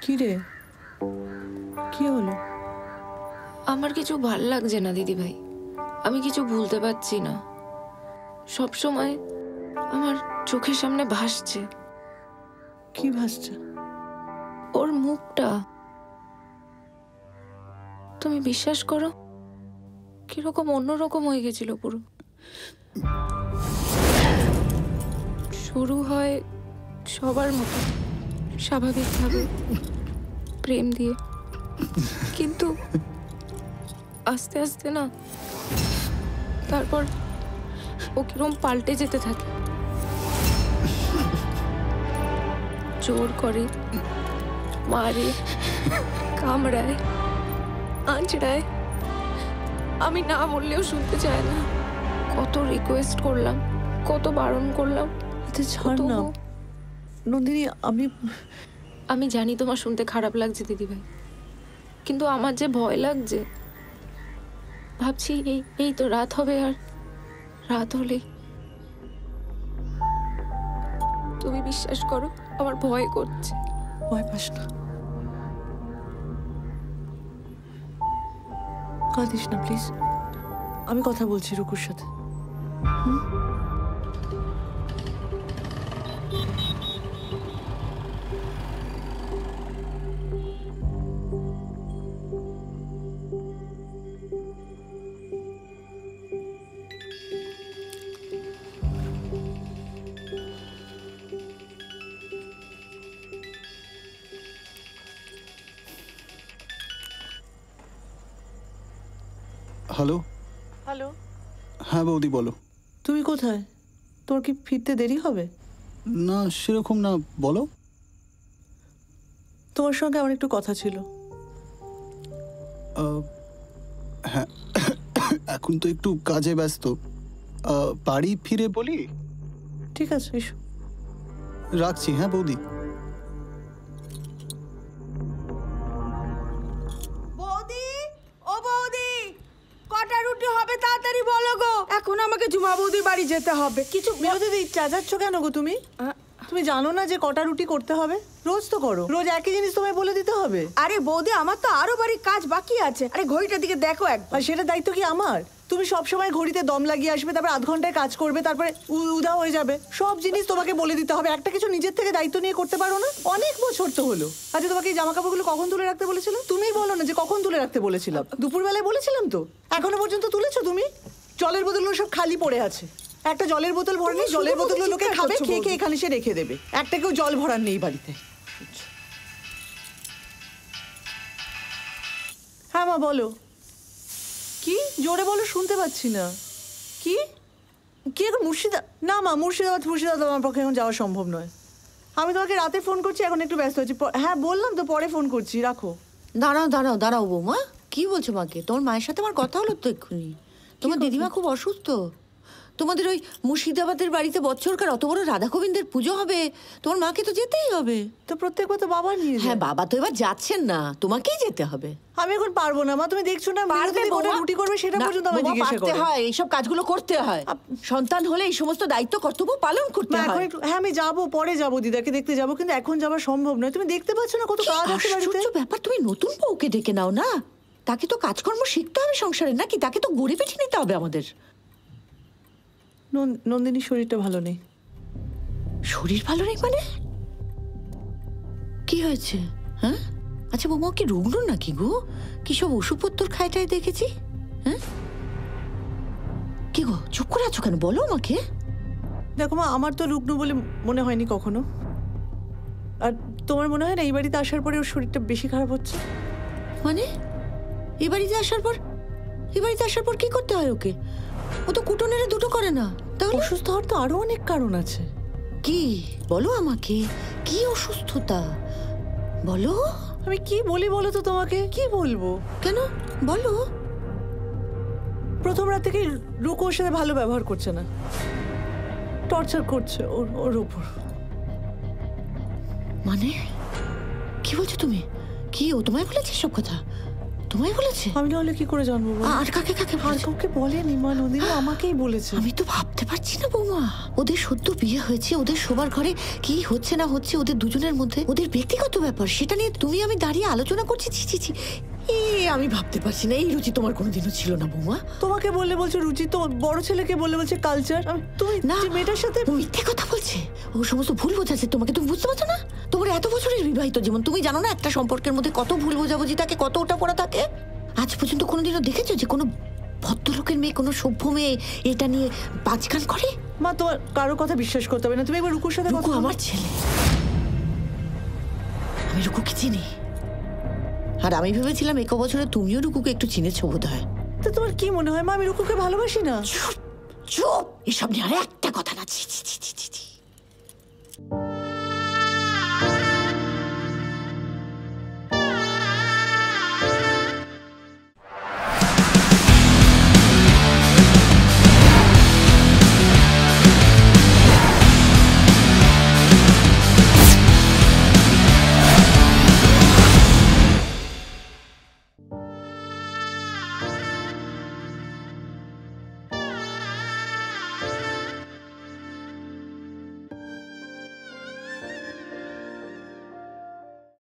কি রে, কি হলো? আমার কিছু ভাল লাগছে না দিদি ভাই, আমি কিছু ভুলতে পারছি না। সব সময় আমার চোখের সামনে ভাসছে। কি ভাসছে? ওর মুখটা। তুমি বিশ্বাস করো, কিরকম অন্যরকম হয়ে গেছিল পুরো। শুরু হয় সবার মতো স্বাভাবিকভাবে, প্রেম দিয়ে, কিন্তু আস্তে আস্তে না, তারপর ও কিরকম পাল্টে যেতে থাকে। জোর করে, মারে, কামড়ায়, আঁচড়ায়। আমি না বললেও শুনতে চায় না। কত রিকোয়েস্ট করলাম, কত বারণ করলাম। আচ্ছা ছাড় না নন্দিনী। আমি জানি তোমার শুনতে খারাপ লাগছে দিদিভাই, কিন্তু আমার যে ভয় লাগছে। ভাবছি এই তো রাত হবে, আর রাত হলে তুমি বিশ্বাস করো আমার ভয় করছে। ভয় পাস না, কাঁদিস না প্লিজ। আমি কথা বলছি রুকুর সাথে। হ্যালো। হ্যালো। হ্যাঁ বৌদি বলো। তুমি কোথায়? তোর কি ফিরতে দেরি হবে? না সেরকম না, বলো। তোমার সঙ্গে আমার একটু কথা ছিল। হ্যাঁ এখন তো একটু কাজে ব্যস্ত, বাড়ি ফিরে বলি। ঠিক আছে, এসো। রাখছি হ্যাঁ বৌদি। বৌদি, ও বৌদি, কটা রুটি হবে তাড়াতাড়ি বলো গো। এখন আমাকে জুমা বৌদির বাড়ি যেতে হবে। কিছু বিরোধী চাচাচ্ছ কেন গো তুমি? তুমি জানো না যে কটা রুটি করতে হবে? রোজ তো করো, রোজ একই জিনিস তোমায় বলে দিতে হবে? আরে বৌদি, আমার তো আরো বাড়ির কাজ বাকি আছে। আরে ঘড়িটার দিকে দেখো একবার। আর সেটা দায়িত্ব কি আমার? তুমি সব সময় ঘড়িতে দম লাগিয়ে আসবে, তারপর আধ ঘন্টায় কাজ করবে, তারপরে উদা হয়ে যাবে। সব জিনিস তোমাকে বলে দিতে হবে, একটা কিছু নিজের থেকে দায়িত্ব নিয়ে করতে পারো না? অনেক বছর তো হলো। আচ্ছা তোমাকে এই জামা কাপড়গুলো কখন তুলে রাখতে বলেছিলাম? তুমিই বলো না যে কখন তুলে রাখতে বলেছিলাম। দুপুরবেলায় বলেছিলাম তো, এখনো পর্যন্ত তুলেছো তুমি? জলের বোতলগুলো সব খালি পড়ে আছে। একটা জলের বোতল ভরে নেই, জলের বোতলগুলো লোকে খাবে, খেয়ে খেয়ে এখানে সে রেখে দেবে। একটা কেউ জল ভরার নেই বাড়িতে। হ্যাঁ মা বলো। কি জোরে বলো, শুনতে পাচ্ছি না। কি কি এখন না মা, মুর্শিদাবাদ আমার পক্ষে এখন যাওয়া সম্ভব নয়। আমি তোমাকে রাতে ফোন করছি, এখন একটু ব্যস্ত আছি। হ্যাঁ বললাম তো, পরে ফোন করছি, রাখো। দাঁড়াও বৌমা, কি বলছো মাকে? তোমার মায়ের সাথে আমার কথা হলো তো এক্ষুনি। তোমার দিদিমা খুব অসুস্থ। তোমাদের ওই মুর্শিদাবাদের বাড়িতে বছরকার অত বড় রাধা গোবিন্দের পুজো হবে, তোমার মাকে তো যেতেই হবে। তো প্রত্যেকবার তো বাবা নিয়ে যায়। হ্যাঁ বাবা তো এবার যাচ্ছেন না, তোমাকেই যেতে হবে। আমি এখন পারবো না মা, তুমি দেখছো না রুটি করবে সেটা পর্যন্ত আমায় জিজ্ঞাসা করতে হয়, এইসব কাজগুলো করতে হয়। সন্তান হলে এই সমস্ত দায়িত্ব কর্তব্য পালন করতে হয়। হ্যাঁ আমি যাবো, পরে যাবো, দিদাকে দেখতে যাবো, কিন্তু এখন যাওয়া সম্ভব নয়। তুমি দেখতে পাচ্ছ না কত কাজ আছে বাড়িতে? ব্যাপার, তুমি নতুন বউকে ডেকে নাও না, তাকে তো কাজকর্ম শিখতে হবে সংসারে, নাকি তাকে তো গড়ে পিঠে নিতে হবে আমাদের। নন্দিনীর শরীরটা ভালো নেই। শরীর ভালো নেই মানে? কি হয়েছে? হ্যাঁ আচ্ছা বৌমা কি রুগ্ন নাকি গো? কি সব ওষুধপত্র খাইটাই দেখেছি। হ্যাঁ কি গো চুপ করে আছো কেন, বলো আমাকে। দেখো মা, আমার তো রুগ্ন বলে মনে হয়নি কখনো। আর তোমার মনে হয় না এই বাড়িতে আসার পরে ওর শরীরটা বেশি খারাপ হচ্ছে? মানে এই বাড়িতে আসার পর কি করতে হয় ওকে? ও তো কুটনের দুটো করে না। তাহলে অসুস্থ হওয়ার তো আরো অনেক কারণ আছে। কি বলো আমাকে, কি অসুস্থতা বলো। আমি কি বলি বলো তো তোমাকে? কি বলবো? কেন বলো। প্রথম রাত থেকেই রুকু ওর সাথে ভালো ব্যবহার করছে না, টর্চার করছে ওর উপর। মানে কি বলছো তুমি? কি ও তোমায় বলেছে সব কথা? তোমায় বলেছে? আমি না হলে কি করে জানবো বল? আর কাকে কাকে আর বলেছে? কাউকে বলেনি মা, নন্দিনী আমাকেই বলেছে। আমি তো ভাবতে পারছি না বৌমা, ওদের সদ্য বিয়ে হয়েছে, ওদের শোবার ঘরে কি হচ্ছে না হচ্ছে ওদের দুজনের মধ্যে, ওদের ব্যক্তিগত ব্যাপার, সেটা নিয়ে তুমি আমি দাঁড়িয়ে আলোচনা করছি। ছি ছি ছি, আমি ভাবতে পারছি না। এই রুচি তোমার কোনোদিনও ছিল না বৌমা। তোমাকে বললে বলছে রুচি, তো বড় ছেলেকে বললে বলছে কালচার। তুমি না, যে মেয়েটার সাথে ও মিথ্যে কথা বলছে, ও সমস্ত ভুল বোঝাচ্ছে তোমাকে। তুমি বুঝতে পারছো না? তোমার এত বছরের বিবাহিত জীবন, তুমি জানো না একটা সম্পর্কের মধ্যে কত ভুল বোঝাবুঝি থাকে, কত ওটা পড়া থাকে? আজ পর্যন্ত কোনোদিনও দেখেছো যে কোনো ভদ্রলোকের মেয়ে, কোনো সভ্য মেয়ে এটা নিয়ে পাঁচকান করে? মা তোমার কারো কথা বিশ্বাস করতে হবে না। তুমি একবার রুকুর সাথে রুকু কথা আমার ছেলে, আমি রুকুকে চিনি। আর আমি ভেবেছিলাম এক বছরে তুমিও রুকুকে একটু চিনেছো বোধ হয়। তো তোমার কি মনে হয় মা আমি রুকুকে ভালোবাসি না? চুপ চুপ, এসব নিয়ে আর একটা কথা না। ছি ছি ছি ছি ছি।